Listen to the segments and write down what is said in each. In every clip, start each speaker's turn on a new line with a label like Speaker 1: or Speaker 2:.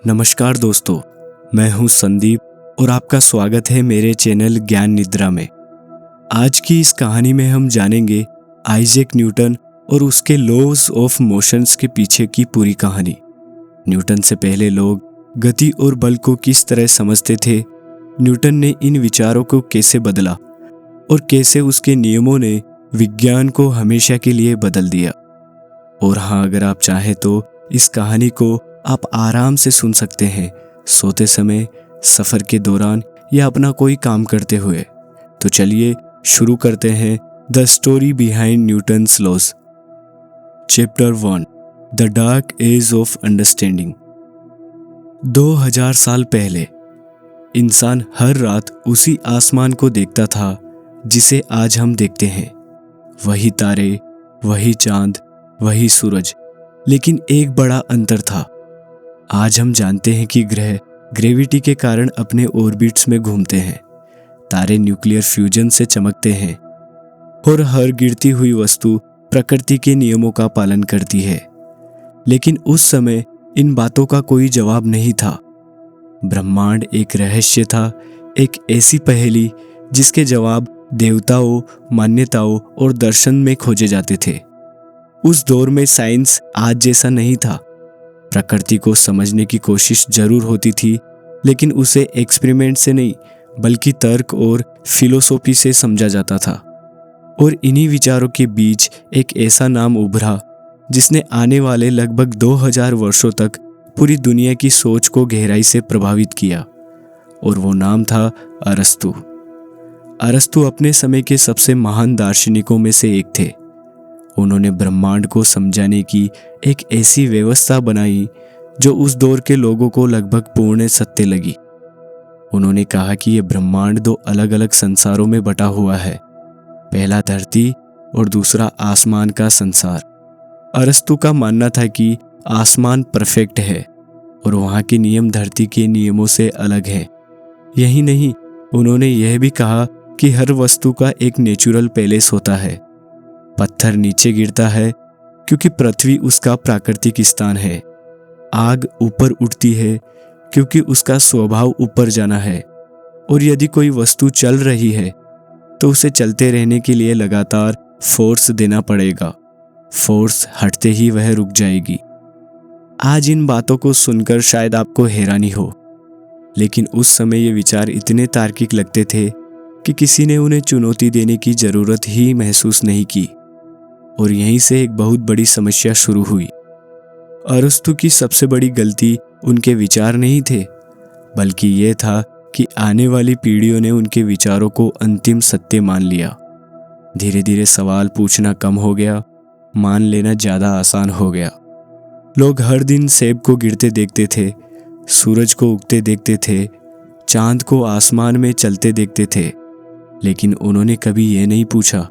Speaker 1: नमस्कार दोस्तों, मैं हूं संदीप और आपका स्वागत है मेरे चैनल ज्ञान निद्रा में। आज की इस कहानी में हम जानेंगे आइजैक न्यूटन और उसके लॉज ऑफ मोशंस के पीछे की पूरी कहानी। न्यूटन से पहले लोग गति और बल को किस तरह समझते थे, न्यूटन ने इन विचारों को कैसे बदला और कैसे उसके नियमों ने विज्ञान को हमेशा के लिए बदल दिया। और हाँ, अगर आप चाहें तो इस कहानी को आप आराम से सुन सकते हैं, सोते समय, सफर के दौरान या अपना कोई काम करते हुए। तो चलिए शुरू करते हैं the story behind Newton's laws. Chapter 1, the dark age of understanding. 2000 साल पहले इंसान हर रात उसी आसमान को देखता था जिसे आज हम देखते हैं। वही तारे, वही चांद, वही सूरज, लेकिन एक बड़ा अंतर था। आज हम जानते हैं कि ग्रह ग्रेविटी के कारण अपने ऑर्बिट्स में घूमते हैं, तारे न्यूक्लियर फ्यूजन से चमकते हैं और हर गिरती हुई वस्तु प्रकृति के नियमों का पालन करती है। लेकिन उस समय इन बातों का कोई जवाब नहीं था। ब्रह्मांड एक रहस्य था, एक ऐसी पहेली जिसके जवाब देवताओं, मान्यताओं और दर्शन में खोजे जाते थे। उस दौर में साइंस आज जैसा नहीं था। प्रकृति को समझने की कोशिश जरूर होती थी, लेकिन उसे एक्सपेरिमेंट से नहीं बल्कि तर्क और फिलोसॉफी से समझा जाता था। और इन्हीं विचारों के बीच एक ऐसा नाम उभरा जिसने आने वाले लगभग 2000 वर्षों तक पूरी दुनिया की सोच को गहराई से प्रभावित किया, और वो नाम था अरस्तु। अरस्तु अपने समय के सबसे महान दार्शनिकों में से एक थे। उन्होंने ब्रह्मांड को समझाने की एक ऐसी व्यवस्था बनाई जो उस दौर के लोगों को लगभग पूर्ण सत्य लगी। उन्होंने कहा कि यह ब्रह्मांड दो अलग अलग संसारों में बटा हुआ है, पहला धरती और दूसरा आसमान का संसार। अरस्तु का मानना था कि आसमान परफेक्ट है और वहाँ के नियम धरती के नियमों से अलग है। यही नहीं, उन्होंने यह भी कहा कि हर वस्तु का एक नेचुरल पैलेस होता है। पत्थर नीचे गिरता है क्योंकि पृथ्वी उसका प्राकृतिक स्थान है। आग ऊपर उठती है क्योंकि उसका स्वभाव ऊपर जाना है। और यदि कोई वस्तु चल रही है तो उसे चलते रहने के लिए लगातार फोर्स देना पड़ेगा। फोर्स हटते ही वह रुक जाएगी। आज इन बातों को सुनकर शायद आपको हैरानी हो, लेकिन उस समय ये विचार इतने तार्किक लगते थे कि किसी ने उन्हें चुनौती देने की जरूरत ही महसूस नहीं की। और यहीं से एक बहुत बड़ी समस्या शुरू हुई। अरस्तु की सबसे बड़ी गलती उनके विचार नहीं थे, बल्कि ये था कि आने वाली पीढ़ियों ने उनके विचारों को अंतिम सत्य मान लिया। धीरे धीरे सवाल पूछना कम हो गया, मान लेना ज़्यादा आसान हो गया। लोग हर दिन सेब को गिरते देखते थे, सूरज को उगते देखते थे, चांद को आसमान में चलते देखते थे, लेकिन उन्होंने कभी ये नहीं पूछा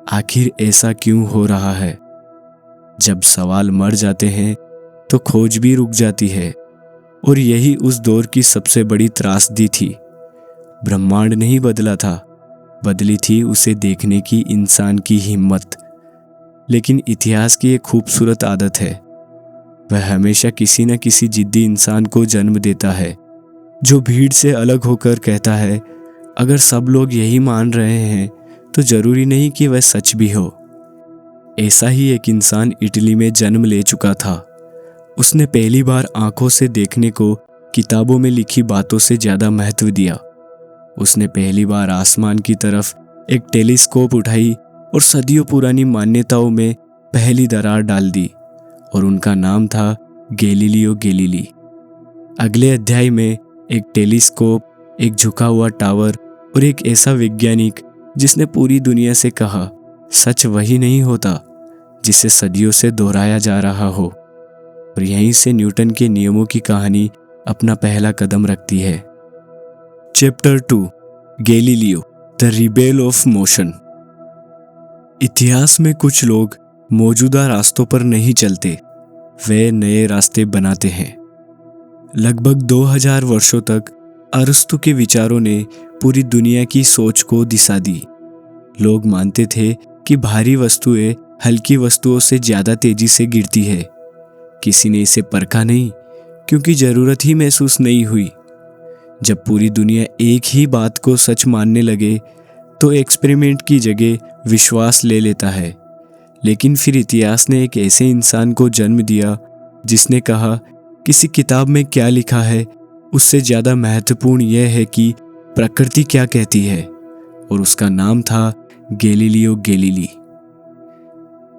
Speaker 1: आखिर ऐसा क्यों हो रहा है। जब सवाल मर जाते हैं तो खोज भी रुक जाती है, और यही उस दौर की सबसे बड़ी त्रासदी थी। ब्रह्मांड नहीं बदला था, बदली थी उसे देखने की इंसान की हिम्मत। लेकिन इतिहास की एक खूबसूरत आदत है, वह हमेशा किसी न किसी जिद्दी इंसान को जन्म देता है जो भीड़ से अलग होकर कहता है, अगर सब लोग यही मान रहे हैं तो जरूरी नहीं कि वह सच भी हो। ऐसा ही एक इंसान इटली में जन्म ले चुका था। उसने पहली बार आंखों से देखने को किताबों में लिखी बातों से ज्यादा महत्व दिया। उसने पहली बार आसमान की तरफ एक टेलीस्कोप उठाई और सदियों पुरानी मान्यताओं में पहली दरार डाल दी, और उनका नाम था गैलीलियो गैलीली। अगले अध्याय में एक टेलीस्कोप, एक झुका हुआ टावर और एक ऐसा वैज्ञानिक जिसने पूरी दुनिया से कहा, सच वही नहीं होता जिसे सदियों से दोहराया जा रहा हो। और यहीं से न्यूटन के नियमों की कहानी अपना पहला कदम रखती है। Chapter 2, Galileo, the rebel of motion. इतिहास में कुछ लोग मौजूदा रास्तों पर नहीं चलते, वे नए रास्ते बनाते हैं। लगभग 2000 वर्षों तक अरस्तु के विचारों ने पूरी दुनिया की सोच को दिशा दी। लोग मानते थे कि भारी वस्तुएं हल्की वस्तुओं से ज्यादा तेजी से गिरती है। किसी ने इसे परखा नहीं, क्योंकि ज़रूरत ही महसूस नहीं हुई। जब पूरी दुनिया एक ही बात को सच मानने लगे तो एक्सपेरिमेंट की जगह विश्वास ले लेता है। लेकिन फिर इतिहास ने एक ऐसे इंसान को जन्म दिया जिसने कहा, किसी किताब में क्या लिखा है उससे ज़्यादा महत्वपूर्ण यह है कि प्रकृति क्या कहती है। और उसका नाम था गैलीलियो गैलीली।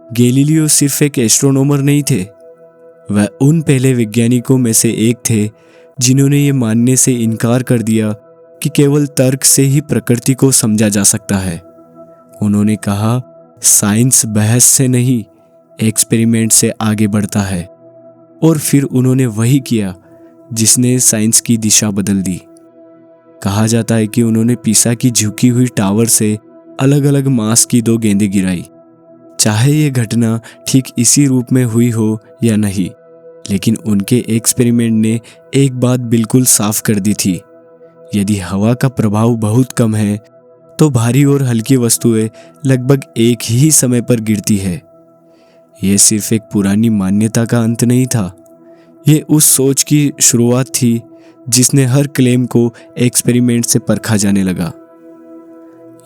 Speaker 1: गैलीलियो सिर्फ एक एस्ट्रोनॉमर नहीं थे, वह उन पहले वैज्ञानिकों में से एक थे जिन्होंने ये मानने से इनकार कर दिया कि केवल तर्क से ही प्रकृति को समझा जा सकता है। उन्होंने कहा, साइंस बहस से नहीं, एक्सपेरिमेंट से आगे बढ़ता है। और फिर उन्होंने वही किया जिसने साइंस की दिशा बदल दी। कहा जाता है कि उन्होंने पीसा की झुकी हुई टावर से अलग अलग मास की 2 गेंदें गिराई। चाहे ये घटना ठीक इसी रूप में हुई हो या नहीं, लेकिन उनके एक्सपेरिमेंट ने एक बात बिल्कुल साफ कर दी थी, यदि हवा का प्रभाव बहुत कम है तो भारी और हल्की वस्तुएं लगभग एक ही समय पर गिरती है। यह सिर्फ एक पुरानी मान्यता का अंत नहीं था, ये उस सोच की शुरुआत थी जिसने हर क्लेम को एक्सपेरिमेंट से परखा जाने लगा।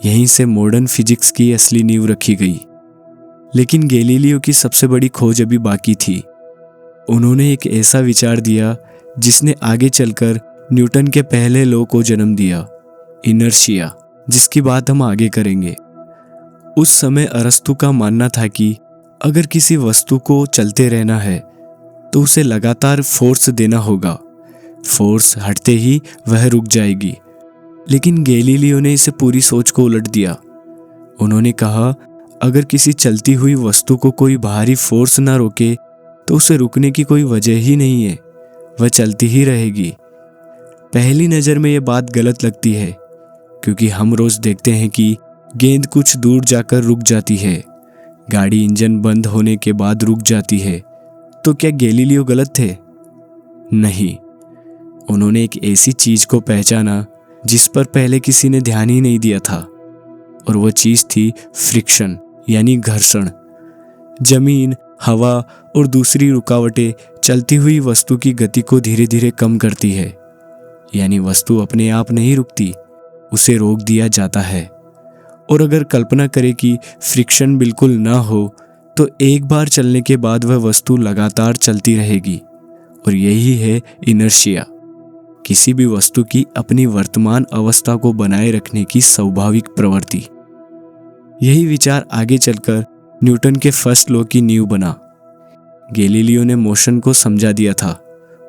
Speaker 1: यहीं से मॉडर्न फिजिक्स की असली नींव रखी गई। लेकिन गैलीलियो की सबसे बड़ी खोज अभी बाकी थी। उन्होंने एक ऐसा विचार दिया जिसने आगे चलकर न्यूटन के पहले लॉ को जन्म दिया, इनर्शिया, जिसकी बात हम आगे करेंगे। उस समय अरस्तु का मानना था कि अगर किसी वस्तु को चलते रहना है तो उसे लगातार फोर्स देना होगा, फोर्स हटते ही वह रुक जाएगी। लेकिन गैलीलियो ने इसे पूरी सोच को उलट दिया। उन्होंने कहा, अगर किसी चलती हुई वस्तु को कोई बाहरी फोर्स ना रोके तो उसे रुकने की कोई वजह ही नहीं है, वह चलती ही रहेगी। पहली नज़र में यह बात गलत लगती है, क्योंकि हम रोज देखते हैं कि गेंद कुछ दूर जाकर रुक जाती है, गाड़ी इंजन बंद होने के बाद रुक जाती है। तो क्या गैलीलियो गलत थे? नहीं, उन्होंने एक ऐसी चीज को पहचाना जिस पर पहले किसी ने ध्यान ही नहीं दिया था, और वह चीज थी फ्रिक्शन, यानी घर्षण। जमीन, हवा और दूसरी रुकावटें चलती हुई वस्तु की गति को धीरे धीरे कम करती है, यानी वस्तु अपने आप नहीं रुकती, उसे रोक दिया जाता है। और अगर कल्पना करें कि फ्रिक्शन बिल्कुल ना हो तो एक बार चलने के बाद वह वस्तु लगातार चलती रहेगी, और यही है इनर्शिया, किसी भी वस्तु की अपनी वर्तमान अवस्था को बनाए रखने की स्वाभाविक प्रवृत्ति। यही विचार आगे चलकर न्यूटन के फर्स्ट लॉ की नींव बना। गैलीलियो ने मोशन को समझा दिया था।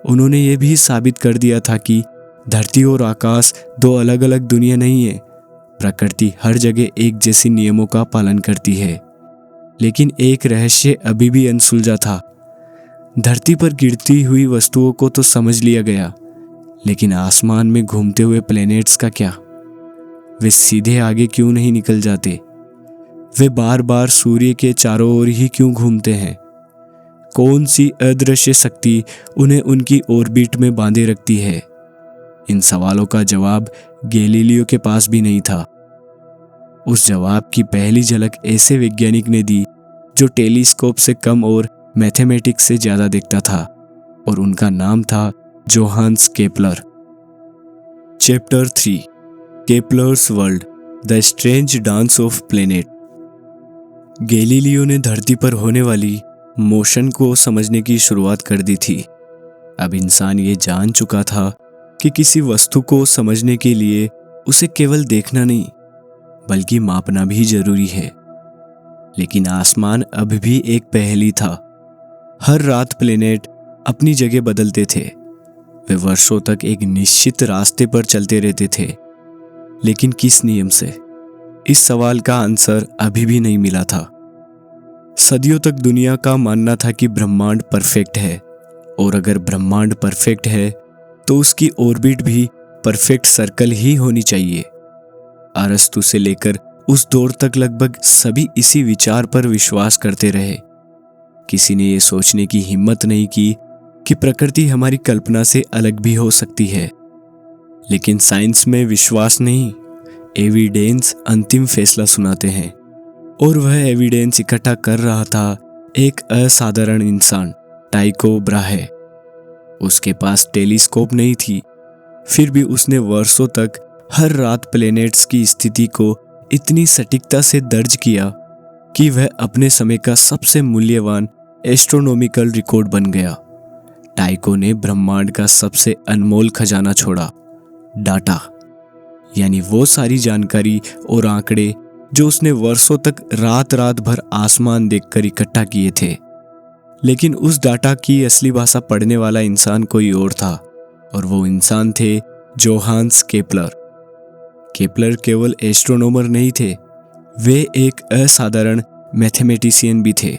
Speaker 1: उन्होंने ये भी साबित कर दिया था कि धरती और आकाश 2 अलग अलग दुनिया नहीं है, प्रकृति हर जगह एक जैसी नियमों का पालन करती है। लेकिन एक रहस्य अभी भी अनसुलझा था। धरती पर गिरती हुई वस्तुओं को तो समझ लिया गया, लेकिन आसमान में घूमते हुए प्लैनेट्स का क्या? वे सीधे आगे क्यों नहीं निकल जाते? वे बार बार सूर्य के चारों ओर ही क्यों घूमते हैं? कौन सी अदृश्य शक्ति उन्हें उनकी ऑर्बिट में बांधे रखती है? इन सवालों का जवाब गैलीलियो के पास भी नहीं था। उस जवाब की पहली झलक ऐसे वैज्ञानिक ने दी जो टेलीस्कोप से कम और मैथमेटिक्स से ज्यादा देखता था, और उनका नाम था Johannes Kepler. Chapter 3, Kepler's world, the strange dance of planet. Galileo ने धरती पर होने वाली मोशन को समझने की शुरुआत कर दी थी। अब इंसान ये जान चुका था कि किसी वस्तु को समझने के लिए उसे केवल देखना नहीं बल्कि मापना भी जरूरी है। लेकिन आसमान अब भी एक पहेली था। हर रात प्लैनेट अपनी जगह बदलते थे। वे वर्षों तक एक निश्चित रास्ते पर चलते रहते थे, लेकिन किस नियम से? इस सवाल का आंसर अभी भी नहीं मिला था। सदियों तक दुनिया का मानना था कि ब्रह्मांड परफेक्ट है, और अगर ब्रह्मांड परफेक्ट है तो उसकी ऑर्बिट भी परफेक्ट सर्कल ही होनी चाहिए। अरस्तु से लेकर उस दौर तक लगभग सभी इसी विचार पर विश्वास करते रहे। किसी ने यह सोचने की हिम्मत नहीं की कि प्रकृति हमारी कल्पना से अलग भी हो सकती है। लेकिन साइंस में विश्वास नहीं, एविडेंस अंतिम फैसला सुनाते हैं, और वह एविडेंस इकट्ठा कर रहा था एक असाधारण इंसान, टाइको ब्राहे। उसके पास टेलीस्कोप नहीं थी, फिर भी उसने वर्षों तक हर रात प्लैनेट्स की स्थिति को इतनी सटीकता से दर्ज किया कि वह अपने समय का सबसे मूल्यवान एस्ट्रोनॉमिकल रिकॉर्ड बन गया। टाइको ने ब्रह्मांड का सबसे अनमोल खजाना छोड़ा, डाटा, यानी वो सारी जानकारी और आंकड़े जो उसने वर्षों तक रात रात भर आसमान देखकर इकट्ठा किए थे। लेकिन उस डाटा की असली भाषा पढ़ने वाला इंसान कोई और था, और वो इंसान थे जोहान्स केपलर। केपलर केवल एस्ट्रोनॉमर नहीं थे, वे एक असाधारण मैथमेटिशियन भी थे।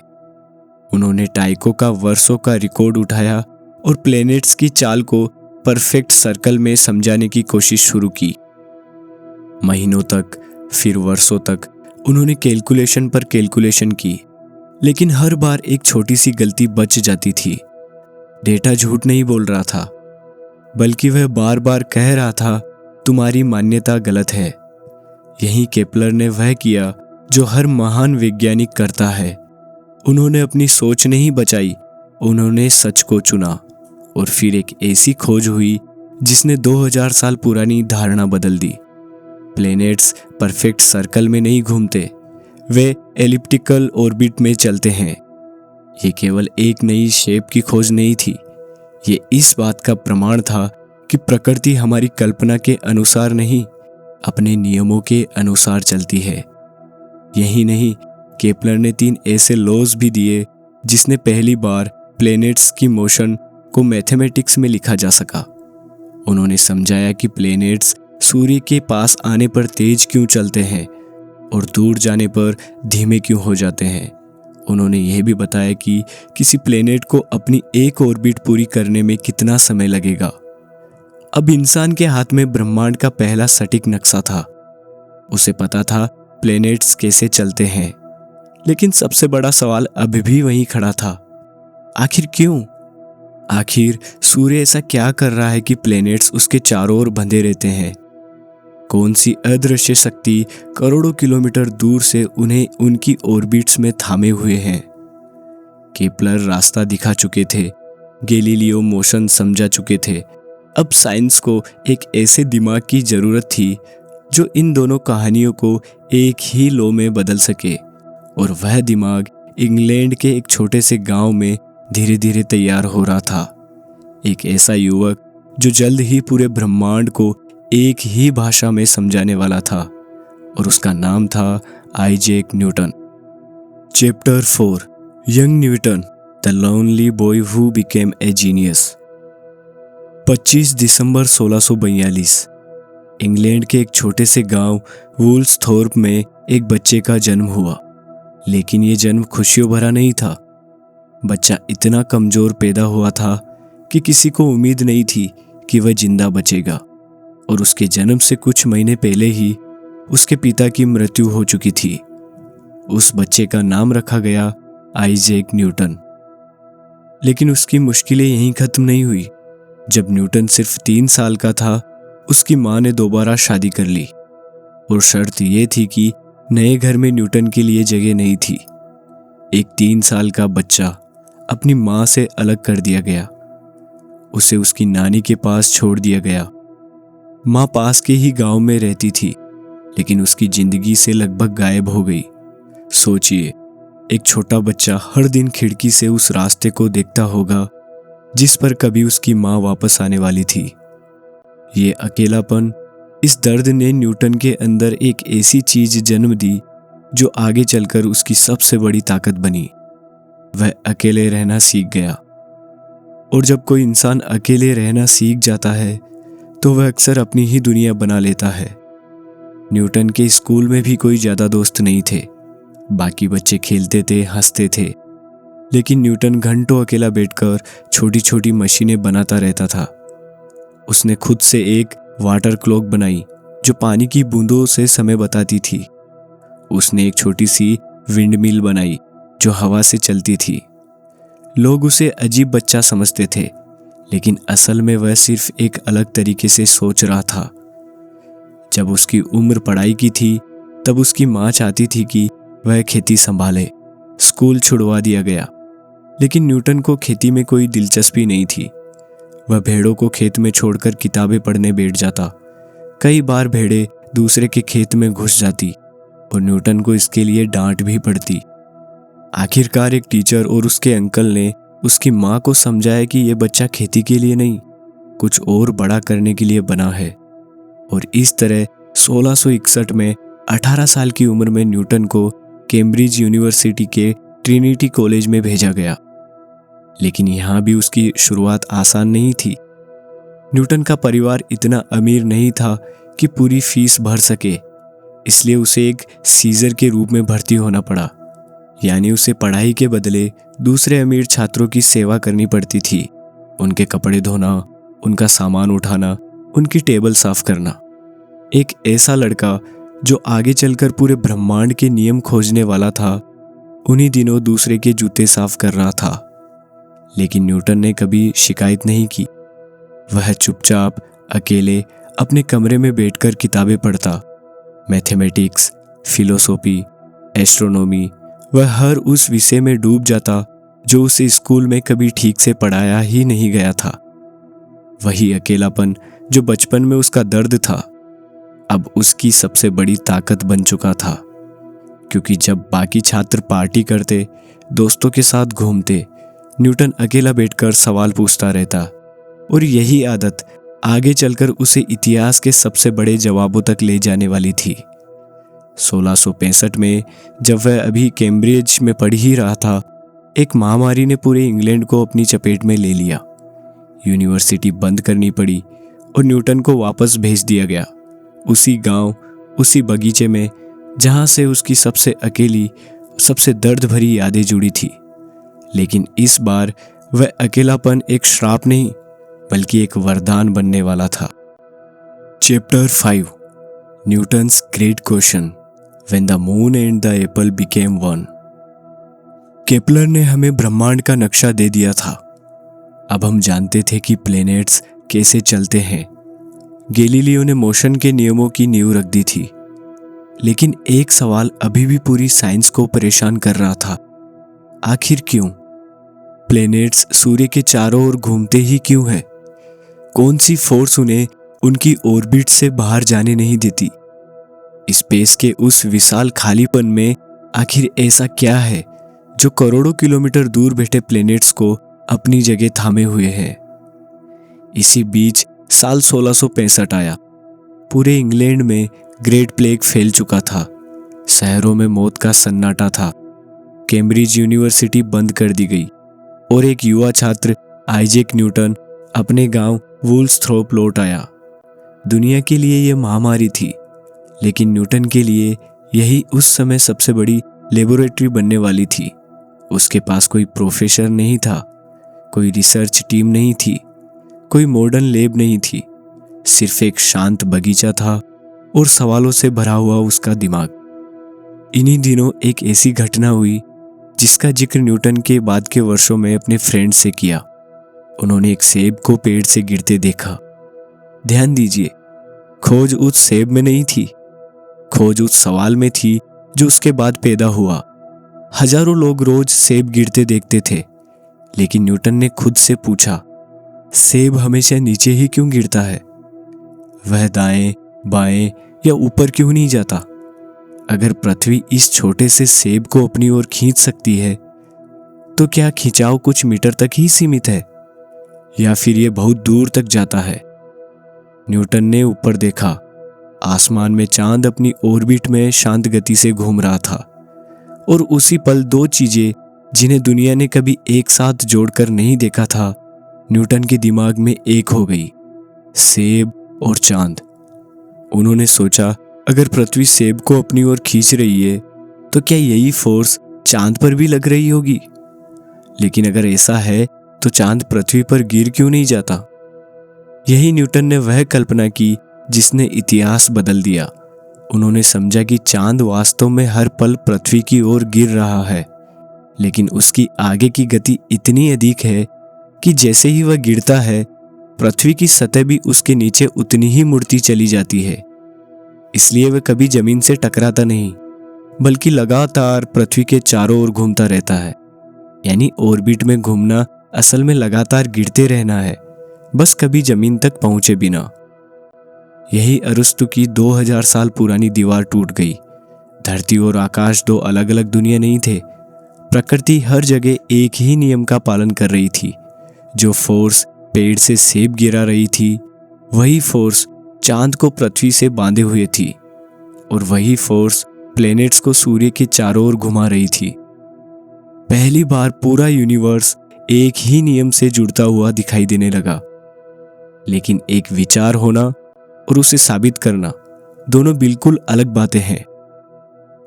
Speaker 1: उन्होंने टाइको का वर्षों का रिकॉर्ड उठाया और प्लैनेट्स की चाल को परफेक्ट सर्कल में समझाने की कोशिश शुरू की। महीनों तक, फिर वर्षों तक उन्होंने कैलकुलेशन पर कैलकुलेशन की, लेकिन हर बार एक छोटी सी गलती बच जाती थी। डेटा झूठ नहीं बोल रहा था, बल्कि वह बार बार कह रहा था, तुम्हारी मान्यता गलत है। यही केपलर ने वह किया जो हर महान वैज्ञानिक करता है। उन्होंने अपनी सोच नहीं बचाई, उन्होंने सच को चुना, और फिर एक ऐसी खोज हुई जिसने 2000 साल पुरानी धारणा बदल दी। प्लैनेट्स परफेक्ट सर्कल में नहीं घूमते, वे एलिप्टिकल ऑर्बिट में चलते हैं। ये केवल एक नई शेप की खोज नहीं थी, ये इस बात का प्रमाण था कि प्रकृति हमारी कल्पना के अनुसार नहीं, अपने नियमों के अनुसार चलती है। यही नहीं, केपलर ने 3 ऐसे लॉज भी दिए जिसने पहली बार प्लैनेट्स की मोशन को मैथमेटिक्स में लिखा जा सका। उन्होंने समझाया कि प्लैनेट्स सूर्य के पास आने पर तेज क्यों चलते हैं और दूर जाने पर धीमे क्यों हो जाते हैं। उन्होंने यह भी बताया कि किसी प्लैनेट को अपनी एक ऑर्बिट पूरी करने में कितना समय लगेगा। अब इंसान के हाथ में ब्रह्मांड का पहला सटीक नक्शा था। उसे पता था प्लैनेट्स कैसे चलते हैं, लेकिन सबसे बड़ा सवाल अभी भी वहीं खड़ा था, आखिर क्यों? आखिर सूर्य ऐसा क्या कर रहा है कि प्लैनेट्स उसके चारों ओर बंधे रहते हैं? कौन सी अदृश्य शक्ति करोड़ों किलोमीटर दूर से उन्हें उनकी ऑर्बिट्स में थामे हुए हैं? केपलर रास्ता दिखा चुके थे, गैलीलियो मोशन समझा चुके थे। अब साइंस को एक ऐसे दिमाग की जरूरत थी जो इन दोनों कहानियों को एक ही लौ में बदल सके, और वह दिमाग इंग्लैंड के एक छोटे से गांव में धीरे धीरे तैयार हो रहा था। एक ऐसा युवक जो जल्द ही पूरे ब्रह्मांड को एक ही भाषा में समझाने वाला था, और उसका नाम था Isaac Newton. Chapter 4, young Newton, the lonely boy who became a genius. 25 December 1642 England के एक छोटे से गांव वुल्सथोर्प में एक बच्चे का जन्म हुआ। लेकिन ये जन्म खुशियों भरा नहीं था। बच्चा इतना कमजोर पैदा हुआ था कि किसी को उम्मीद नहीं थी कि वह जिंदा बचेगा, और उसके जन्म से कुछ महीने पहले ही उसके पिता की मृत्यु हो चुकी थी। उस बच्चे का नाम रखा गया आइजैक न्यूटन। लेकिन उसकी मुश्किलें यहीं खत्म नहीं हुई। जब न्यूटन सिर्फ 3 साल का था, उसकी माँ ने दोबारा शादी कर ली, और शर्त यह थी कि नए घर में न्यूटन के लिए जगह नहीं थी। एक 3 साल का बच्चा अपनी माँ से अलग कर दिया गया। उसे उसकी नानी के पास छोड़ दिया गया। माँ पास के ही गांव में रहती थी, लेकिन उसकी जिंदगी से लगभग गायब हो गई। सोचिए, एक छोटा बच्चा हर दिन खिड़की से उस रास्ते को देखता होगा जिस पर कभी उसकी माँ वापस आने वाली थी। ये अकेलापन, इस दर्द ने न्यूटन के अंदर एक ऐसी चीज जन्म दी जो आगे चलकर उसकी सबसे बड़ी ताकत बनी। वह अकेले रहना सीख गया, और जब कोई इंसान अकेले रहना सीख जाता है तो वह अक्सर अपनी ही दुनिया बना लेता है। न्यूटन के स्कूल में भी कोई ज्यादा दोस्त नहीं थे। बाकी बच्चे खेलते थे, हंसते थे, लेकिन न्यूटन घंटों अकेला बैठकर छोटी छोटी मशीनें बनाता रहता था। उसने खुद से एक वाटर क्लॉक बनाई जो पानी की बूंदों से समय बताती थी। उसने एक छोटी सी विंड मिल बनाई जो हवा से चलती थी। लोग उसे अजीब बच्चा समझते थे, लेकिन असल में वह सिर्फ एक अलग तरीके से सोच रहा था। जब उसकी उम्र पढ़ाई की थी, तब उसकी माँ चाहती थी कि वह खेती संभाले। स्कूल छुड़वा दिया गया, लेकिन न्यूटन को खेती में कोई दिलचस्पी नहीं थी। वह भेड़ों को खेत में छोड़कर किताबें पढ़ने बैठ जाता। कई बार भेड़ें दूसरे के खेत में घुस जाती और न्यूटन को इसके लिए डांट भी पड़ती। आखिरकार एक टीचर और उसके अंकल ने उसकी माँ को समझाया कि यह बच्चा खेती के लिए नहीं, कुछ और बड़ा करने के लिए बना है। और इस तरह 1661 में 18 साल की उम्र में न्यूटन को कैम्ब्रिज यूनिवर्सिटी के ट्रिनिटी कॉलेज में भेजा गया। लेकिन यहाँ भी उसकी शुरुआत आसान नहीं थी। न्यूटन का परिवार इतना अमीर नहीं था कि पूरी फीस भर सके, इसलिए उसे एक सीजर के रूप में भर्ती होना पड़ा, यानी उसे पढ़ाई के बदले दूसरे अमीर छात्रों की सेवा करनी पड़ती थी। उनके कपड़े धोना, उनका सामान उठाना, उनकी टेबल साफ करना। एक ऐसा लड़का जो आगे चलकर पूरे ब्रह्मांड के नियम खोजने वाला था, उन्हीं दिनों दूसरे के जूते साफ कर रहा था। लेकिन न्यूटन ने कभी शिकायत नहीं की। वह चुपचाप अकेले अपने कमरे में बैठकर किताबें पढ़ता। मैथमेटिक्स, फिलोसॉफी, एस्ट्रोनॉमी, वह हर उस विषय में डूब जाता जो उसे स्कूल में कभी ठीक से पढ़ाया ही नहीं गया था। वही अकेलापन जो बचपन में उसका दर्द था, अब उसकी सबसे बड़ी ताकत बन चुका था। क्योंकि जब बाकी छात्र पार्टी करते, दोस्तों के साथ घूमते, न्यूटन अकेला बैठकर सवाल पूछता रहता। और यही आदत आगे चलकर उसे इतिहास के सबसे बड़े जवाबों तक ले जाने वाली थी। 1665 में जब वह अभी कैम्ब्रिज में पढ़ ही रहा था, एक महामारी ने पूरे इंग्लैंड को अपनी चपेट में ले लिया। यूनिवर्सिटी बंद करनी पड़ी और न्यूटन को वापस भेज दिया गया, उसी गांव, उसी बगीचे में जहां से उसकी सबसे अकेली, सबसे दर्द भरी यादें जुड़ी थी। लेकिन इस बार वह अकेलापन एक श्राप नहीं, बल्कि एक वरदान बनने वाला था। Chapter 5, Newton's great question, when the moon and the Apple became one. Kepler ने हमें ब्रह्मांड का नक्शा दे दिया था। अब हम जानते थे कि प्लैनेट्स कैसे चलते हैं। गैलीलियो ने मोशन के नियमों की नींव रख दी थी। लेकिन एक सवाल अभी भी पूरी साइंस को परेशान कर रहा था, आखिर क्यों? प्लैनेट्स सूर्य के चारों ओर घूमते ही क्यों है? कौन सी फोर्स उन्हें उनकी ऑर्बिट से बाहर जाने नहीं देती? स्पेस के उस विशाल खालीपन में आखिर ऐसा क्या है जो करोड़ों किलोमीटर दूर बैठे प्लैनेट्स को अपनी जगह थामे हुए है? इसी बीच साल 1665 आया। पूरे इंग्लैंड में ग्रेट प्लेग फैल चुका था। शहरों में मौत का सन्नाटा था। कैम्ब्रिज यूनिवर्सिटी बंद कर दी गई और एक युवा छात्र आइजैक न्यूटन अपने गांव वुल्सथ्रोप लौट आया। दुनिया के लिए यह महामारी थी, लेकिन न्यूटन के लिए यही उस समय सबसे बड़ी लेबोरेटरी बनने वाली थी। उसके पास कोई प्रोफेसर नहीं था, कोई रिसर्च टीम नहीं थी, कोई मॉडर्न लैब नहीं थी। सिर्फ एक शांत बगीचा था और सवालों से भरा हुआ उसका दिमाग। इन्हीं दिनों एक ऐसी घटना हुई जिसका जिक्र न्यूटन के बाद के वर्षों में अपने फ्रेंड से किया। उन्होंने एक सेब को पेड़ से गिरते देखा। ध्यान दीजिए, खोज उस सेब में नहीं थी, खोज उस सवाल में थी जो उसके बाद पैदा हुआ। हजारों लोग रोज सेब गिरते देखते थे, लेकिन न्यूटन ने खुद से पूछा, सेब हमेशा नीचे ही क्यों गिरता है? वह दाएं, बाएं या ऊपर क्यों नहीं जाता? अगर पृथ्वी इस छोटे से सेब को अपनी ओर खींच सकती है, तो क्या खिंचाव कुछ मीटर तक ही सीमित है या फिर यह बहुत दूर तक जाता है? न्यूटन ने ऊपर देखा। आसमान में चांद अपनी ऑर्बिट में शांत गति से घूम रहा था और उसी पल दो चीजें जिन्हें दुनिया ने कभी एक साथ जोड़कर नहीं देखा था, न्यूटन के दिमाग में एक हो गई, सेब और चांद। उन्होंने सोचा, अगर पृथ्वी सेब को अपनी ओर खींच रही है तो क्या यही फोर्स चांद पर भी लग रही होगी? लेकिन अगर ऐसा है तो चांद पृथ्वी पर गिर क्यों नहीं जाता? यही न्यूटन ने वह कल्पना की जिसने इतिहास बदल दिया। उन्होंने समझा कि चांद वास्तव में हर पल पृथ्वी की ओर गिर रहा है, लेकिन उसकी आगे की गति इतनी अधिक है कि जैसे ही वह गिरता है, पृथ्वी की सतह भी उसके नीचे उतनी ही मुड़ती चली जाती है। इसलिए वह कभी जमीन से टकराता नहीं, बल्कि लगातार पृथ्वी के चारों ओर घूमता रहता है। यानी ऑर्बिट में घूमना असल में लगातार गिरते रहना है, बस कभी जमीन तक पहुंचे बिना। यही अरस्तु की 2000 साल पुरानी दीवार टूट गई। धरती और आकाश दो अलग अलग दुनिया नहीं थे। प्रकृति हर जगह एक ही नियम का पालन कर रही थी। जो फोर्स पेड़ से सेब गिरा रही थी, वही फोर्स चांद को पृथ्वी से बांधे हुए थी, और वही फोर्स प्लैनेट्स को सूर्य के चारों ओर घुमा रही थी। पहली बार पूरा यूनिवर्स एक ही नियम से जुड़ता हुआ दिखाई देने लगा। लेकिन एक विचार होना और उसे साबित करना दोनों बिल्कुल अलग बातें हैं।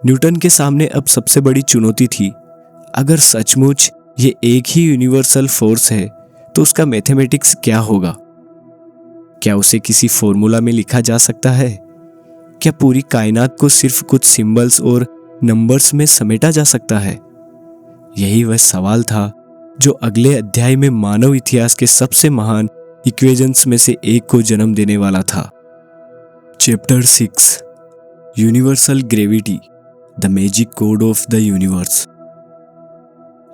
Speaker 1: न्यूटन के सामने अब सबसे बड़ी चुनौती थी, अगर सचमुच ये एक ही यूनिवर्सल फोर्स है तो उसका मैथमेटिक्स क्या होगा? क्या उसे किसी फॉर्मूला में लिखा जा सकता है? क्या पूरी कायनात को सिर्फ कुछ सिंबल्स और नंबर्स में समेटा जा सकता है? यही वह सवाल था जो अगले अध्याय में मानव इतिहास के सबसे महान इक्वेशंस में से एक को जन्म देने वाला था। Chapter 6 universal gravity, the magic code of the universe.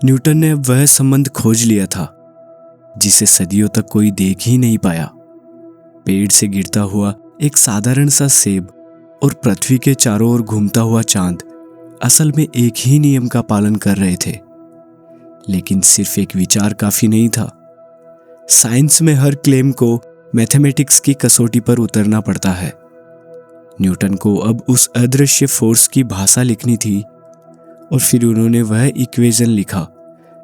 Speaker 1: Newton ने अब वह संबंध खोज लिया था जिसे सदियों तक कोई देख ही नहीं पाया। पेड़ से गिरता हुआ एक साधारण सा सेब और पृथ्वी के चारों ओर घूमता हुआ चांद असल में एक ही नियम का पालन कर रहे थे। लेकिन सिर्फ एक विचार काफी नहीं था। साइंस में हर क्लेम को मैथमेटिक्स की कसौटी पर उतरना पड़ता है। न्यूटन को अब उस अदृश्य फोर्स की भाषा लिखनी थी, और फिर उन्होंने वह इक्वेशन लिखा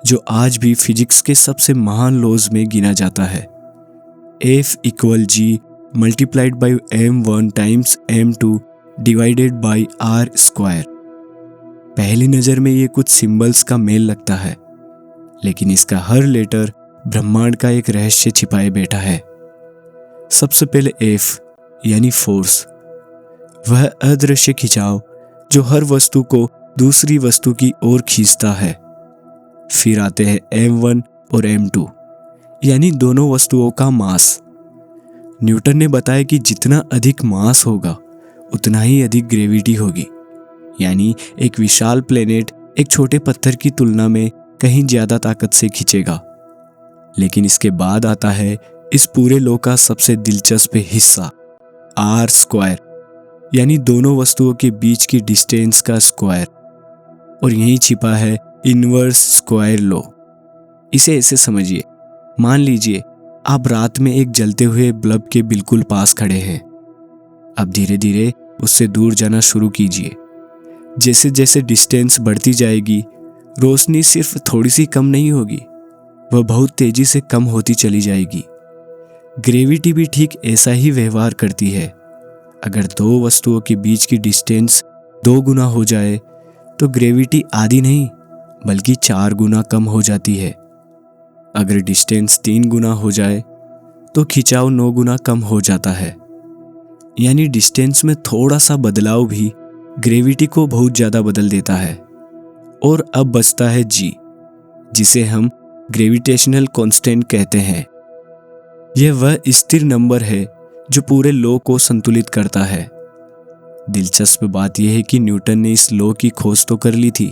Speaker 1: जो आज भी फिजिक्स के सबसे महान लॉज में गिना जाता है। F = G multiplied by m1 times m2 divided by r²। पहली नजर में ये कुछ सिंबल्स का मेल लगता है, लेकिन इसका हर लेटर ब्रह्मांड का एक रहस्य छिपाए बैठा है। सबसे पहले F यानी फोर्स, वह अदृश्य खिंचाव जो हर वस्तु को दूसरी वस्तु की ओर खींचता है। फिर आते हैं m1 और m2 यानी दोनों वस्तुओं का मास। न्यूटन ने बताया कि जितना अधिक मास होगा उतना ही अधिक ग्रेविटी होगी, यानी एक विशाल प्लेनेट एक छोटे पत्थर की तुलना में कहीं ज्यादा ताकत से खींचेगा। लेकिन इसके बाद आता है इस पूरे लॉ का सबसे दिलचस्प हिस्सा, r², यानी दोनों वस्तुओं के बीच की डिस्टेंस का स्क्वायर। और यहीं छिपा है इनवर्स स्क्वायर लॉ। इसे ऐसे समझिए, मान लीजिए आप रात में एक जलते हुए बल्ब के बिल्कुल पास खड़े हैं। अब धीरे धीरे उससे दूर जाना शुरू कीजिए। जैसे जैसे डिस्टेंस बढ़ती जाएगी, रोशनी सिर्फ थोड़ी सी कम नहीं होगी, वह बहुत तेजी से कम होती चली जाएगी। ग्रेविटी भी ठीक ऐसा ही व्यवहार करती है। अगर दो वस्तुओं के बीच की डिस्टेंस 2 गुना हो जाए तो ग्रेविटी आधी नहीं बल्कि 4 गुना कम हो जाती है। अगर डिस्टेंस 3 गुना हो जाए तो खिंचाव 9 गुना कम हो जाता है। यानी डिस्टेंस में थोड़ा सा बदलाव भी ग्रेविटी को बहुत ज्यादा बदल देता है। और अब बचता है G, जिसे हम ग्रेविटेशनल कांस्टेंट कहते हैं। यह वह स्थिर नंबर है जो पूरे लॉ को संतुलित करता है। दिलचस्प बात यह है कि न्यूटन ने इस लॉ की खोज तो कर ली थी,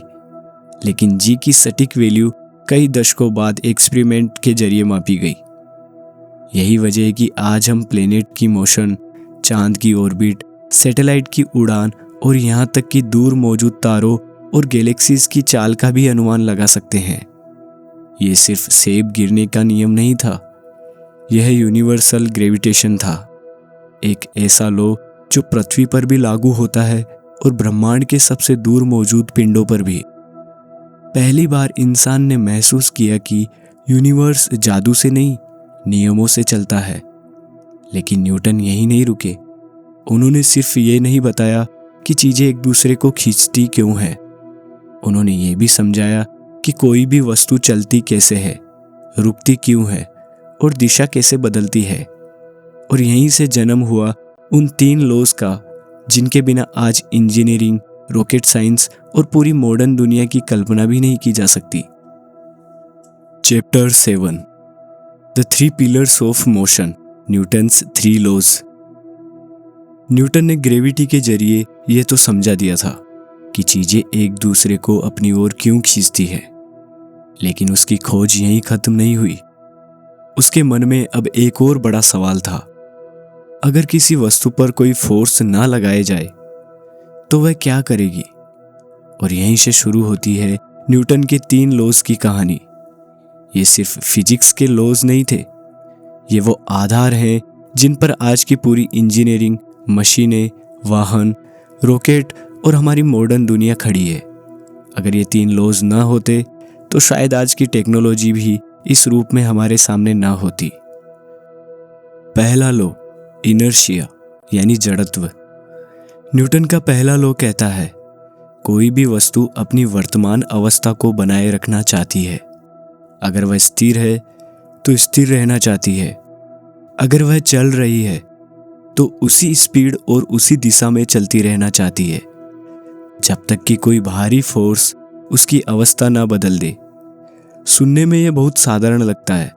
Speaker 1: लेकिन G की सटीक वैल्यू कई दशकों बाद एक्सपेरिमेंट के जरिए मापी गई। यही वजह है कि आज हम प्लेनेट की मोशन, चांद की ऑर्बिट, सैटेलाइट की उड़ान और यहाँ तक कि दूर मौजूद तारों और गैलेक्सीज की चाल का भी अनुमान लगा सकते हैं। ये सिर्फ सेब गिरने का नियम नहीं था, यह यूनिवर्सल ग्रेविटेशन था, एक ऐसा लॉ जो पृथ्वी पर भी लागू होता है और ब्रह्मांड के सबसे दूर मौजूद पिंडों पर भी। पहली बार इंसान ने महसूस किया कि यूनिवर्स जादू से नहीं, नियमों से चलता है। लेकिन न्यूटन यहीं नहीं रुके। उन्होंने सिर्फ ये नहीं बताया कि चीजें एक दूसरे को खींचती क्यों हैं, उन्होंने ये भी समझाया कि कोई भी वस्तु चलती कैसे है, रुकती क्यों है और दिशा कैसे बदलती है। और यहीं से जन्म हुआ उन 3 लॉज का जिनके बिना आज इंजीनियरिंग, रॉकेट साइंस और पूरी मॉडर्न दुनिया की कल्पना भी नहीं की जा सकती। Chapter 7 the 3 pillars of motion, Newton's 3 laws. Newton ने ग्रेविटी के जरिए यह तो समझा दिया था कि चीजें एक दूसरे को अपनी ओर क्यों खींचती है, लेकिन उसकी खोज यहीं खत्म नहीं हुई। उसके मन में अब एक और बड़ा सवाल था। अगर किसी वस्तु पर कोई फोर्स ना लगाए जाए तो वह क्या करेगी? और यहीं से शुरू होती है न्यूटन के 3 लॉज की कहानी। ये सिर्फ फिजिक्स के लॉज नहीं थे, ये वो आधार हैं जिन पर आज की पूरी इंजीनियरिंग, मशीनें, वाहन, रॉकेट और हमारी मॉडर्न दुनिया खड़ी है। अगर ये 3 लॉज ना होते तो शायद आज की टेक्नोलॉजी भी इस रूप में हमारे सामने ना होती। पहला लॉ, इनर्शिया यानी जड़त्व। न्यूटन का पहला लॉ कहता है, कोई भी वस्तु अपनी वर्तमान अवस्था को बनाए रखना चाहती है। अगर वह स्थिर है तो स्थिर रहना चाहती है। अगर वह चल रही है तो उसी स्पीड और उसी दिशा में चलती रहना चाहती है, जब तक कि कोई बाहरी फोर्स उसकी अवस्था ना बदल दे। सुनने में यह बहुत साधारण लगता है,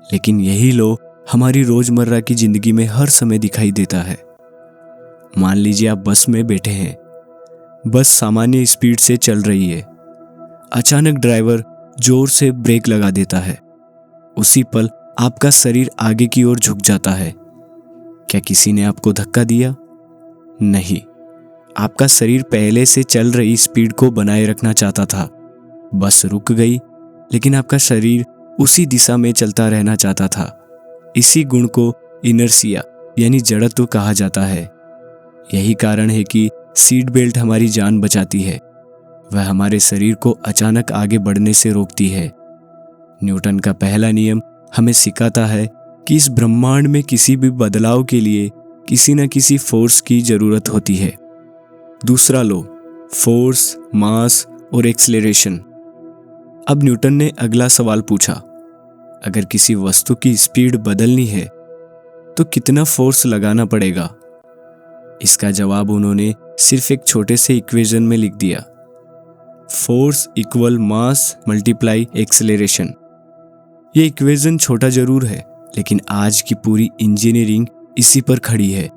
Speaker 1: लेकिन यही लॉ हमारी रोजमर्रा की जिंदगी में हर समय दिखाई देता है। मान लीजिए आप बस में बैठे हैं, बस सामान्य स्पीड से चल रही है। अचानक ड्राइवर जोर से ब्रेक लगा देता है। उसी पल आपका शरीर आगे की ओर झुक जाता है। क्या किसी ने आपको धक्का दिया? नहीं, आपका शरीर पहले से चल रही स्पीड को बनाए रखना चाहता था। बस रुक गई, लेकिन आपका शरीर उसी दिशा में चलता रहना चाहता था। इसी गुण को इनर्शिया यानी जड़त्व कहा जाता है। यही कारण है कि सीट बेल्ट हमारी जान बचाती है। वह हमारे शरीर को अचानक आगे बढ़ने से रोकती है। न्यूटन का पहला नियम हमें सिखाता है कि इस ब्रह्मांड में किसी भी बदलाव के लिए किसी न किसी फोर्स की जरूरत होती है। दूसरा लॉ, फोर्स, मास और एक्सेलरेशन। अब न्यूटन ने अगला सवाल पूछा, अगर किसी वस्तु की स्पीड बदलनी है तो कितना फोर्स लगाना पड़ेगा? इसका जवाब उन्होंने सिर्फ एक छोटे से इक्वेशन में लिख दिया, फोर्स इक्वल मास मल्टीप्लाई एक्सेलरेशन। ये इक्वेशन छोटा जरूर है, लेकिन आज की पूरी इंजीनियरिंग इसी पर खड़ी है।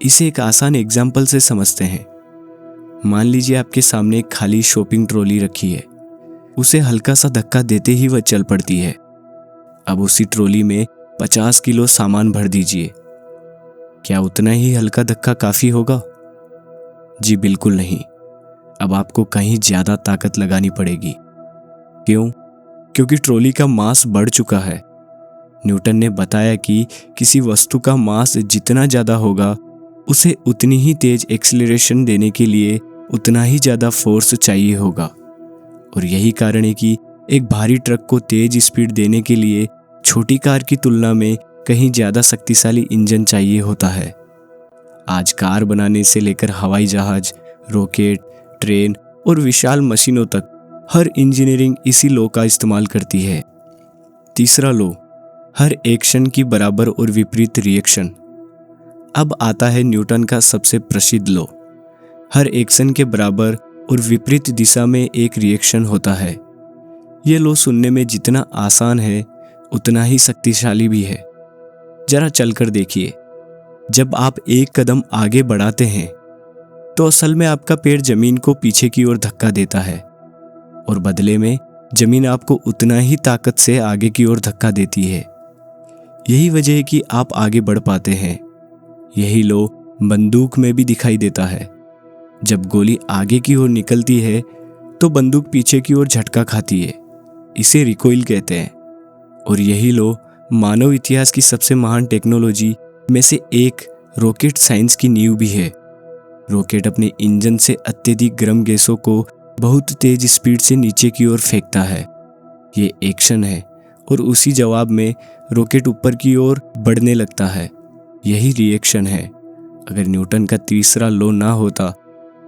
Speaker 1: इसे एक आसान एग्जाम्पल से समझते हैं। मान लीजिए आपके सामने एक खाली शॉपिंग ट्रॉली रखी है। उसे हल्का सा धक्का देते ही वह चल पड़ती है। अब उसी ट्रॉली में 50 किलो सामान भर दीजिए। क्या उतना ही हल्का धक्का काफी होगा? जी बिल्कुल नहीं। अब आपको कहीं ज्यादा ताकत लगानी पड़ेगी। क्यों? क्योंकि ट्रॉली का मास बढ़ चुका है। न्यूटन ने बताया कि किसी वस्तु का मास जितना ज्यादा होगा, उसे उतनी ही तेज एक्सीलरेशन देने के लिए उतना ही ज्यादा फोर्स चाहिए होगा। और यही कारण है कि एक भारी ट्रक को तेज स्पीड देने के लिए छोटी कार की तुलना में कहीं ज्यादा शक्तिशाली इंजन चाहिए होता है। आज कार बनाने से लेकर हवाई जहाज, रॉकेट, ट्रेन और विशाल मशीनों तक हर इंजीनियरिंग इसी लॉ का इस्तेमाल करती है। तीसरा लॉ, हर एक्शन की बराबर और विपरीत रिएक्शन। अब आता है न्यूटन का सबसे प्रसिद्ध लॉ, हर एक्शन के बराबर और विपरीत दिशा में एक रिएक्शन होता है। यह लॉ सुनने में जितना आसान है उतना ही शक्तिशाली भी है। जरा चलकर देखिए, जब आप एक कदम आगे बढ़ाते हैं तो असल में आपका पैर जमीन को पीछे की ओर धक्का देता है, और बदले में जमीन आपको उतना ही ताकत से आगे की ओर धक्का देती है। यही वजह है कि आप आगे बढ़ पाते हैं। यही लॉ बंदूक में भी दिखाई देता है। जब गोली आगे की ओर निकलती है तो बंदूक पीछे की ओर झटका खाती है। इसे रिकॉइल कहते हैं। और यही लॉ मानव इतिहास की सबसे महान टेक्नोलॉजी में से एक रॉकेट साइंस की नींव भी है। रॉकेट अपने इंजन से अत्यधिक गर्म गैसों को बहुत तेज स्पीड से नीचे की ओर फेंकता है। ये एक्शन है, और उसी जवाब में रॉकेट ऊपर की ओर बढ़ने लगता है। यही रिएक्शन है। अगर न्यूटन का तीसरा लॉ ना होता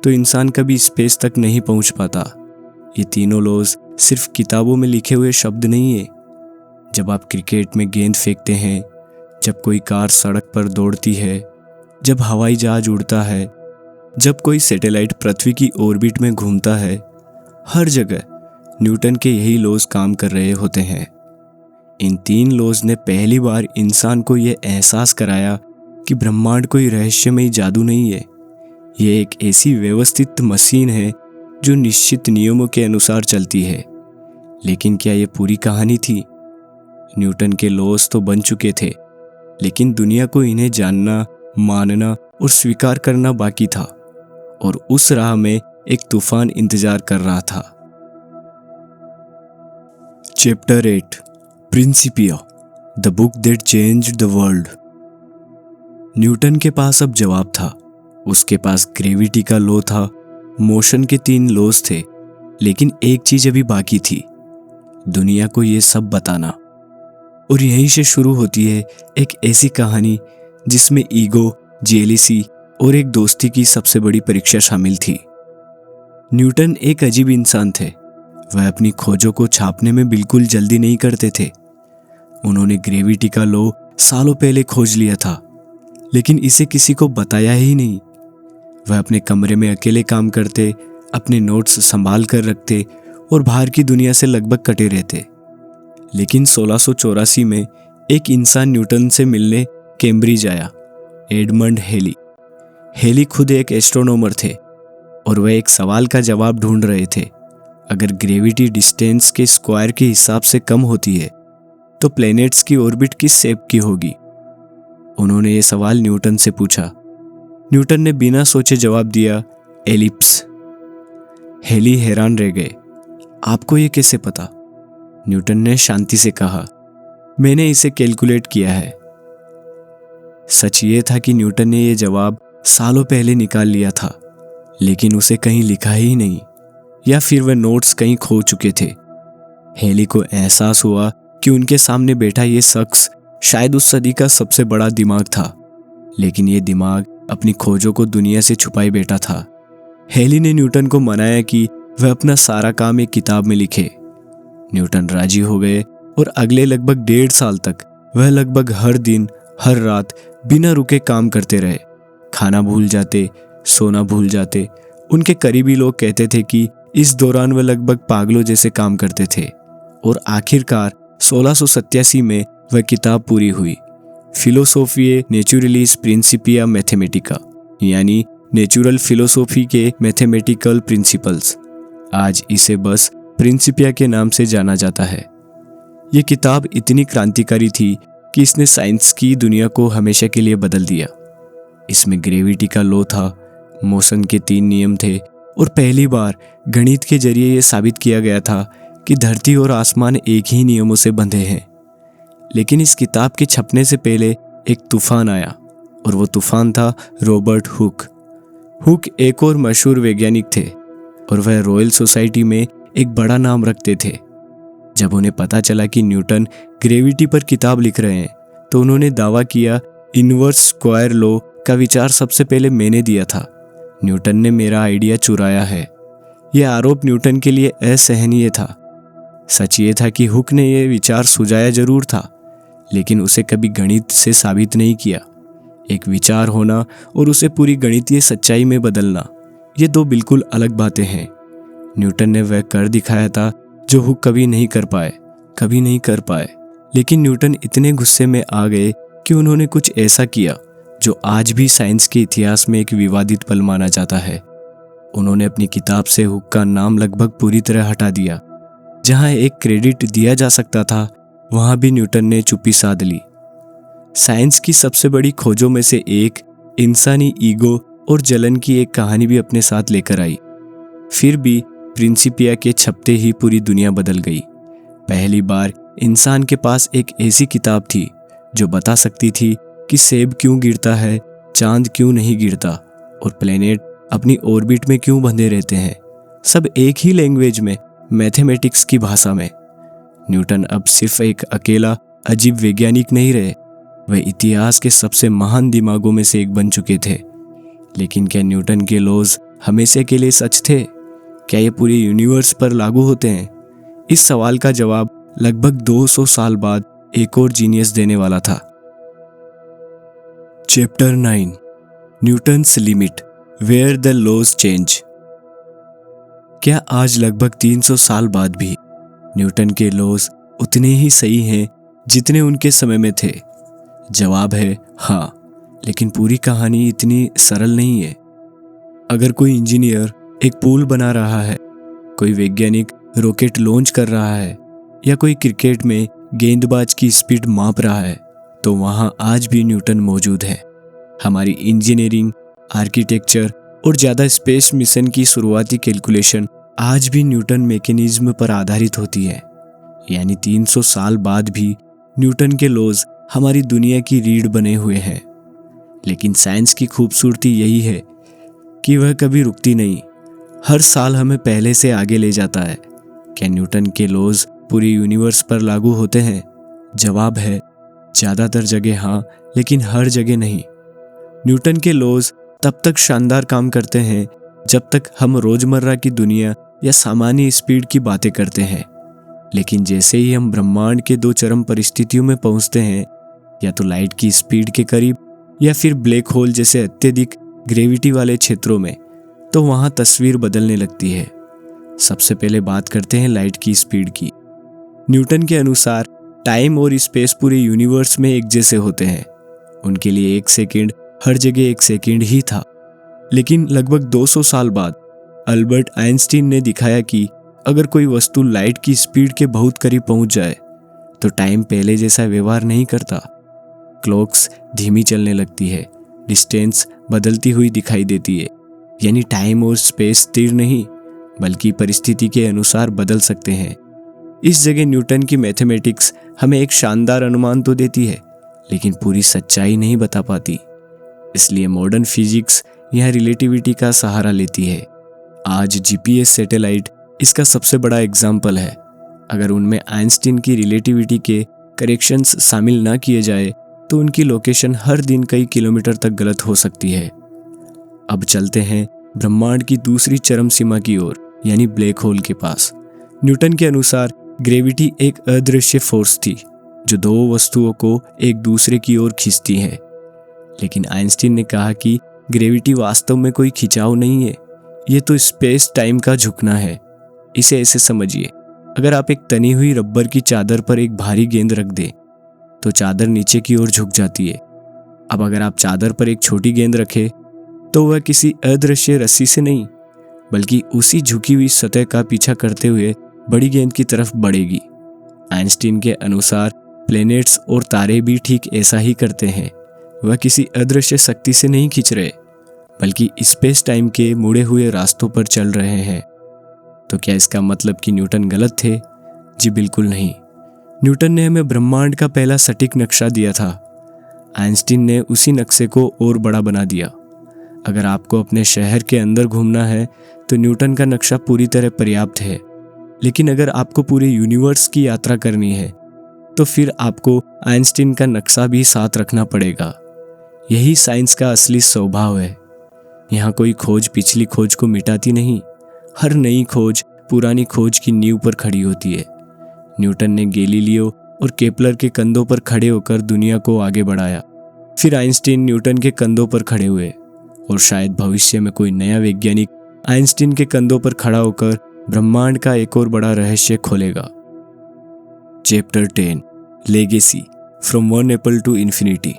Speaker 1: तो इंसान कभी स्पेस तक नहीं पहुंच पाता। ये तीनों लॉज सिर्फ किताबों में लिखे हुए शब्द नहीं है। जब आप क्रिकेट में गेंद फेंकते हैं, जब कोई कार सड़क पर दौड़ती है, जब हवाई जहाज उड़ता है, जब कोई सैटेलाइट पृथ्वी की ऑर्बिट में घूमता है, हर जगह न्यूटन के यही लॉज काम कर रहे होते हैं। इन 3 लॉज ने पहली बार इंसान को यह एहसास कराया कि ब्रह्मांड कोई रहस्यमयी जादू नहीं है। यह एक ऐसी व्यवस्थित मशीन है जो निश्चित नियमों के अनुसार चलती है। लेकिन क्या यह पूरी कहानी थी? न्यूटन के लॉज तो बन चुके थे, लेकिन दुनिया को इन्हें जानना, मानना और स्वीकार करना बाकी था, और उस राह में एक तूफान इंतजार कर रहा था। Chapter 8 Principia, the book that changed the world. Newton के पास अब जवाब था। उसके पास ग्रेविटी का लॉ था, मोशन के 3 लॉज थे, लेकिन एक चीज अभी बाकी थी, दुनिया को ये सब बताना। और यहीं से शुरू होती है एक ऐसी कहानी जिसमें ईगो, जेलिसी और एक दोस्ती की सबसे बड़ी परीक्षा शामिल थी। न्यूटन एक अजीब इंसान थे। वह अपनी खोजों को छापने में बिल्कुल जल्दी नहीं करते थे। उन्होंने ग्रेविटी का लॉ सालों पहले खोज लिया था, लेकिन इसे किसी को बताया ही नहीं। वह अपने कमरे में अकेले काम करते, अपने नोट्स संभाल कर रखते और बाहर की दुनिया से लगभग कटे रहते। लेकिन 1684 में एक इंसान न्यूटन से मिलने कैम्ब्रिज आया, एडमंड हेली। हेली खुद एक एस्ट्रोनॉमर थे और वह एक सवाल का जवाब ढूंढ रहे थे। अगर ग्रेविटी डिस्टेंस के स्क्वायर के हिसाब से कम होती है तो प्लैनेट्स की ऑर्बिट किस शेप की होगी? उन्होंने ये सवाल न्यूटन से पूछा। न्यूटन ने बिना सोचे जवाब दिया, एलिप्स। हेली हैरान रह गए। आपको ये कैसे पता? न्यूटन ने शांति से कहा, मैंने इसे कैलकुलेट किया है। सच ये था कि न्यूटन ने यह जवाब सालों पहले निकाल लिया था, लेकिन उसे कहीं लिखा ही नहीं, या फिर वह नोट्स कहीं खो चुके थे। हेली को एहसास हुआ कि उनके सामने बैठा ये शख्स शायद उस सदी का सबसे बड़ा दिमाग था, लेकिन ये दिमाग अपनी खोजों को दुनिया से छुपाए बैठा था। हेली ने न्यूटन को मनाया कि वह अपना सारा काम एक किताब में लिखे। न्यूटन राजी हो गए और अगले लगभग 1.5 साल तक वह लगभग हर दिन, हर रात बिना रुके काम करते रहे। खाना भूल जाते, सोना भूल जाते। उनके करीबी लोग कहते थे कि इस दौरान वह लगभग पागलों जैसे काम करते थे। और आखिरकार 1687 में वह किताब पूरी हुई, फिलोसोफिए नेचुरलिस प्रिंसिपिया मैथमेटिका, यानी नेचुरल फिलोसॉफी के मैथमेटिकल प्रिंसिपल्स। आज इसे बस प्रिंसिपिया के नाम से जाना जाता है। यह किताब इतनी क्रांतिकारी थी कि इसने साइंस की दुनिया को हमेशा के लिए बदल दिया। इसमें ग्रेविटी का लॉ था, मोशन के 3 नियम थे, और पहली बार गणित के जरिए यह साबित किया गया था कि धरती और आसमान एक ही नियमों से बंधे हैं। लेकिन इस किताब के छपने से पहले एक तूफान आया, और वो तूफान था रॉबर्ट हुक। हुक एक और मशहूर वैज्ञानिक थे, और वह रॉयल सोसाइटी में एक बड़ा नाम रखते थे। जब उन्हें पता चला कि न्यूटन ग्रेविटी पर किताब लिख रहे हैं, तो उन्होंने दावा किया, इनवर्स स्क्वायर लॉ का विचार सबसे पहले मैंने दिया था। न्यूटन ने मेरा आइडिया चुराया है। यह आरोप न्यूटन के लिए असहनीय था। सच ये था कि हुक ने यह विचार सुझाया जरूर था, लेकिन उसे कभी गणित से साबित नहीं किया। एक विचार होना और उसे पूरी गणितीय सच्चाई में बदलना, ये 2 बिल्कुल अलग बातें हैं। न्यूटन ने वह कर दिखाया था जो हुक कभी नहीं कर पाए। लेकिन न्यूटन इतने गुस्से में आ गए कि उन्होंने कुछ ऐसा किया जो आज भी साइंस के इतिहास में एक विवादित पल माना जाता है। उन्होंने अपनी किताब से हुक का नाम लगभग पूरी तरह हटा दिया। जहां एक क्रेडिट दिया जा सकता था, वहां भी न्यूटन ने चुप्पी साध ली। साइंस की सबसे बड़ी खोजों में से एक इंसानी ईगो और जलन की एक कहानी भी अपने साथ लेकर आई। फिर भी प्रिंसिपिया के छपते ही पूरी दुनिया बदल गई। पहली बार इंसान के पास एक ऐसी किताब थी जो बता सकती थी कि सेब क्यों गिरता है, चांद क्यों नहीं गिरता, और प्लेनेट अपनी ऑर्बिट में क्यों बंधे रहते हैं, सब एक ही लैंग्वेज में, मैथमेटिक्स की भाषा में। न्यूटन अब सिर्फ एक अकेला अजीब वैज्ञानिक नहीं रहे, वह इतिहास के सबसे महान दिमागों में से एक बन चुके थे। लेकिन क्या न्यूटन के लॉज हमेशा के लिए सच थे? क्या ये पूरे यूनिवर्स पर लागू होते हैं? इस सवाल का जवाब लगभग 200 साल बाद एक और जीनियस देने वाला था। Chapter 9 Newton's limit, where the laws change. क्या आज लगभग 300 साल बाद भी न्यूटन के लॉज उतने ही सही हैं जितने उनके समय में थे? जवाब है हाँ, लेकिन पूरी कहानी इतनी सरल नहीं है। अगर कोई इंजीनियर एक पुल बना रहा है, कोई वैज्ञानिक रॉकेट लॉन्च कर रहा है, या कोई क्रिकेट में गेंदबाज की स्पीड माप रहा है तो वहाँ आज भी न्यूटन मौजूद है। हमारी इंजीनियरिंग, आर्किटेक्चर और ज़्यादा स्पेस मिशन की शुरुआती कैलकुलेशन आज भी न्यूटन मैकेनिज्म पर आधारित होती है। यानी 300 साल बाद भी न्यूटन के लॉज हमारी दुनिया की रीढ़ बने हुए हैं। लेकिन साइंस की खूबसूरती यही है कि वह कभी रुकती नहीं, हर साल हमें पहले से आगे ले जाता है। क्या न्यूटन के लॉज पूरे यूनिवर्स पर लागू होते हैं? जवाब है ज़्यादातर जगह हाँ, लेकिन हर जगह नहीं। न्यूटन के लॉज तब तक शानदार काम करते हैं जब तक हम रोजमर्रा की दुनिया या सामान्य स्पीड की बातें करते हैं। लेकिन जैसे ही हम ब्रह्मांड के दो चरम परिस्थितियों में पहुंचते हैं, या तो लाइट की स्पीड के करीब या फिर ब्लैक होल जैसे अत्यधिक ग्रेविटी वाले क्षेत्रों में, तो वहां तस्वीर बदलने लगती है। सबसे पहले बात करते हैं लाइट की स्पीड की। न्यूटन के अनुसार टाइम और स्पेस पूरे यूनिवर्स में एक जैसे होते हैं। उनके लिए एक सेकंड हर जगह एक सेकंड ही था। लेकिन लगभग 200 साल बाद अल्बर्ट आइंस्टीन ने दिखाया कि अगर कोई वस्तु लाइट की स्पीड के बहुत करीब पहुंच जाए तो टाइम पहले जैसा व्यवहार नहीं करता। क्लॉक्स धीमी चलने लगती है, डिस्टेंस बदलती हुई दिखाई देती है। यानी टाइम और स्पेस स्थिर नहीं, बल्कि परिस्थिति के अनुसार बदल सकते हैं। इस जगह न्यूटन की मैथमेटिक्स हमें एक शानदार अनुमान तो देती है, लेकिन पूरी सच्चाई नहीं बता पाती। इसलिए मॉडर्न फिजिक्स यहाँ रिलेटिविटी का सहारा लेती है। आज जीपीएस सैटेलाइट इसका सबसे बड़ा एग्जाम्पल है। अगर उनमें आइंस्टीन की रिलेटिविटी के करेक्शंस शामिल ना किए जाए तो उनकी लोकेशन हर दिन कई किलोमीटर तक गलत हो सकती है। अब चलते हैं ब्रह्मांड की दूसरी चरम सीमा की ओर, यानी ब्लैक होल के पास। न्यूटन के अनुसार ग्रेविटी एक अदृश्य फोर्स थी जो दो वस्तुओं को एक दूसरे की ओर खींचती है। लेकिन आइंस्टीन ने कहा कि ग्रेविटी वास्तव में कोई खिंचाव नहीं है, ये तो स्पेस टाइम का झुकना है। इसे ऐसे समझिए, अगर आप एक तनी हुई रबर की चादर पर एक भारी गेंद रख दें तो चादर नीचे की ओर झुक जाती है। अब अगर आप चादर पर एक छोटी गेंद रखें तो वह किसी अदृश्य रस्सी से नहीं, बल्कि उसी झुकी हुई सतह का पीछा करते हुए बड़ी गेंद की तरफ बढ़ेगी। आइंस्टीन के अनुसार प्लैनेट्स और तारे भी ठीक ऐसा ही करते हैं। वह किसी अदृश्य शक्ति से नहीं खींच रहे, बल्कि स्पेस टाइम के मुड़े हुए रास्तों पर चल रहे हैं। तो क्या इसका मतलब कि न्यूटन गलत थे? जी बिल्कुल नहीं। न्यूटन ने हमें ब्रह्मांड का पहला सटीक नक्शा दिया था। आइंस्टीन ने उसी नक्शे को और बड़ा बना दिया। अगर आपको अपने शहर के अंदर घूमना है तो न्यूटन का नक्शा पूरी तरह पर्याप्त है। लेकिन अगर आपको पूरे यूनिवर्स की यात्रा करनी है तो फिर आपको आइंस्टीन का नक्शा भी साथ रखना पड़ेगा। यही साइंस का असली स्वभाव है। यहाँ कोई खोज पिछली खोज को मिटाती नहीं, हर नई खोज पुरानी खोज की नींव पर खड़ी होती है। न्यूटन ने गैलीलियो और केपलर के कंधों पर खड़े होकर दुनिया को आगे बढ़ाया। फिर आइंस्टीन न्यूटन के कंधों पर खड़े हुए, और शायद भविष्य में कोई नया वैज्ञानिक आइंस्टीन के कंधों पर खड़ा होकर ब्रह्मांड का एक और बड़ा रहस्य खोलेगा। Chapter 10 legacy from one apple to infinity.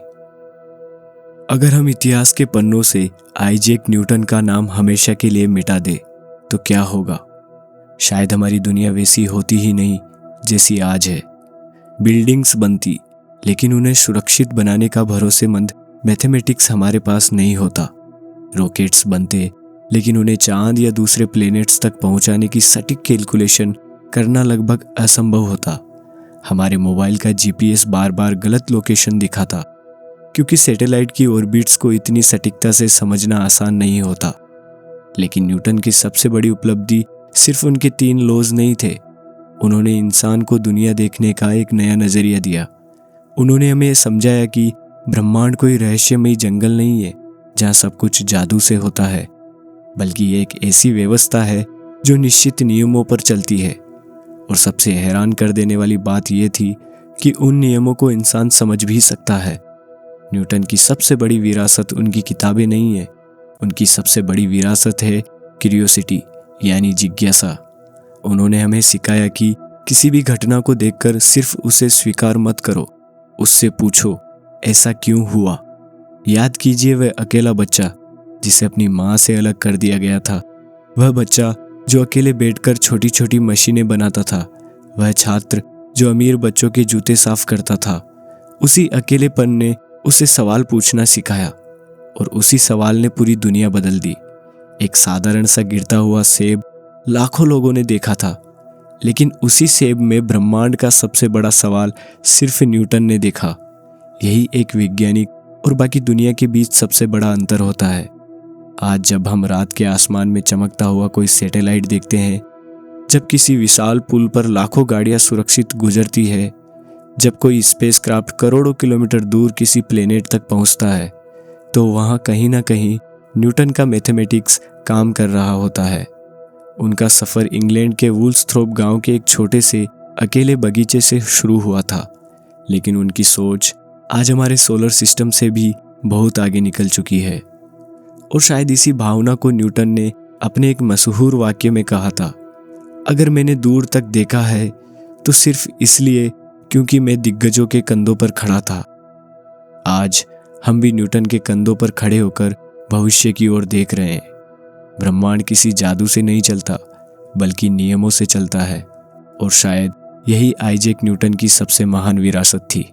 Speaker 1: अगर हम इतिहास के पन्नों से आइजैक न्यूटन का नाम हमेशा के लिए मिटा दे तो क्या होगा? शायद हमारी दुनिया वैसी होती ही नहीं जैसी आज है। बिल्डिंग्स बनती, लेकिन उन्हें सुरक्षित बनाने का भरोसेमंद मैथमेटिक्स हमारे पास नहीं होता। रॉकेट्स बनते, लेकिन उन्हें चांद या दूसरे प्लैनेट्स तक पहुंचाने की सटीक कैलकुलेशन करना लगभग असंभव होता। हमारे मोबाइल का जीपीएस बार बार गलत लोकेशन दिखाता, क्योंकि सैटेलाइट की ऑर्बिट्स को इतनी सटीकता से समझना आसान नहीं होता। लेकिन न्यूटन की सबसे बड़ी उपलब्धि सिर्फ उनके 3 लॉज नहीं थे। उन्होंने इंसान को दुनिया देखने का एक नया नजरिया दिया। उन्होंने हमें समझाया कि ब्रह्मांड कोई रहस्यमयी जंगल नहीं है जहाँ सब कुछ जादू से होता है, बल्कि ये एक ऐसी व्यवस्था है जो निश्चित नियमों पर चलती है। और सबसे हैरान कर देने वाली बात यह थी कि उन नियमों को इंसान समझ भी सकता है। न्यूटन की सबसे बड़ी विरासत उनकी किताबें नहीं है, उनकी सबसे बड़ी विरासत है क्यूरियोसिटी, यानी जिज्ञासा। उन्होंने हमें सिखाया कि किसी भी घटना को देखकर सिर्फ उसे स्वीकार मत करो, उससे पूछो ऐसा क्यों हुआ। याद कीजिए वह अकेला बच्चा जिसे अपनी माँ से अलग कर दिया गया था, वह बच्चा जो अकेले बैठकर छोटी छोटी मशीनें बनाता था, वह छात्र जो अमीर बच्चों के जूते साफ करता था, उसी अकेलेपन ने उसे सवाल पूछना सिखाया और उसी सवाल ने पूरी दुनिया बदल दी। एक साधारण सा गिरता हुआ सेब लाखों लोगों ने देखा था, लेकिन उसी सेब में ब्रह्मांड का सबसे बड़ा सवाल सिर्फ न्यूटन ने देखा। यही एक वैज्ञानिक और बाकी दुनिया के बीच सबसे बड़ा अंतर होता है। आज जब हम रात के आसमान में चमकता हुआ कोई सैटेलाइट देखते हैं, जब किसी विशाल पुल पर लाखों गाड़ियां सुरक्षित गुजरती है, जब कोई स्पेसक्राफ्ट करोड़ों किलोमीटर दूर किसी प्लेनेट तक पहुंचता है, तो वहां कहीं ना कहीं न्यूटन का मैथमेटिक्स काम कर रहा होता है। उनका सफ़र इंग्लैंड के वुल्सथ्रोप गांव के एक छोटे से अकेले बगीचे से शुरू हुआ था, लेकिन उनकी सोच आज हमारे सोलर सिस्टम से भी बहुत आगे निकल चुकी है। और शायद इसी भावना को न्यूटन ने अपने एक मशहूर वाक्य में कहा था, अगर मैंने दूर तक देखा है तो सिर्फ इसलिए क्योंकि मैं दिग्गजों के कंधों पर खड़ा था। आज हम भी न्यूटन के कंधों पर खड़े होकर भविष्य की ओर देख रहे हैं। ब्रह्मांड किसी जादू से नहीं चलता, बल्कि नियमों से चलता है, और शायद यही आइजैक न्यूटन की सबसे महान विरासत थी।